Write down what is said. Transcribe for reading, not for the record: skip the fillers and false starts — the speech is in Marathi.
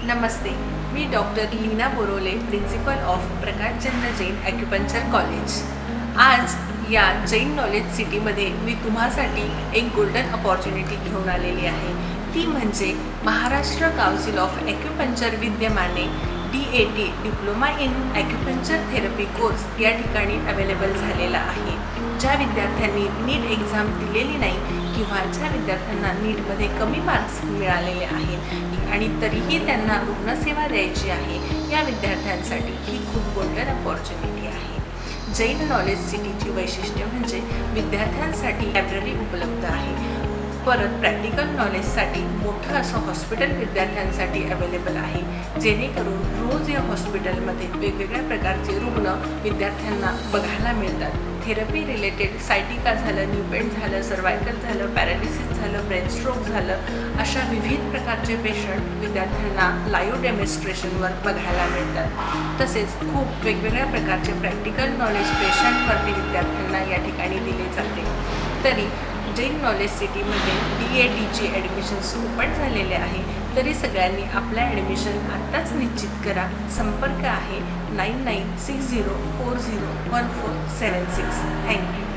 नमस्ते, मी doctor Leena Borole, principal of Prakashchandra Jain acupuncture college. आज या जैन नॉलेज सिटीमध्ये मी तुम्हासाठी एक गोल्डन अपॉर्च्युनिटी घेऊन आलेली आहे। ती म्हणजे महाराष्ट्र काउन्सिल ऑफ ॲक्युपंक्चर विद्यमाने DAT diploma in acupuncture therapy course या ठिकाणी अवेलेबल झालेला आहे। ज्या विद्यार्थ्यांनी नीट एक्झाम दिलेली नाही किंवा ज्या विद्यार्थ्यांना नीटमध्ये कमी मार्क्स मिळालेले आहेत आणि तरीही त्यांना रुग्णसेवा द्यायची आहे, या विद्यार्थ्यांसाठी ही खूप गोल्डन अपॉर्च्युनिटी आहे। जैन नॉलेज सिटीची वैशिष्ट्य म्हणजे विद्यार्थ्यांसाठी लायब्ररी उपलब्ध आहे, परत प्रॅक्टिकल नॉलेजसाठी मोठं असं हॉस्पिटल विद्यार्थ्यांसाठी अवेलेबल आहे, जेणेकरून रोज या हॉस्पिटलमध्ये वेगवेगळ्या प्रकारचे रुग्ण विद्यार्थ्यांना बघायला मिळतात। थेरपी रिलेटेड सायटिका झालं, न्यूपेंट झालं, सर्वायकल झालं, पॅरालिसिस झालं, ब्रेन स्ट्रोक झालं, अशा विविध प्रकारचे पेशंट विद्यार्थ्यांना लाईव्ह डेमॉन्स्ट्रेशनवर बघायला मिळतात। तसेच खूप वेगवेगळ्या प्रकारचे प्रॅक्टिकल नॉलेज पेशंटवरती विद्यार्थ्यांना या ठिकाणी दिले जाते। तरी जैन नॉलेज सिटीमध्ये DATचे ॲडमिशन्स ओपन झालेले आहे, तरी सगळ्यांनी आपल्या ॲडमिशन आत्ताच निश्चित करा। संपर्क आहे 9960401476। थँक्यू।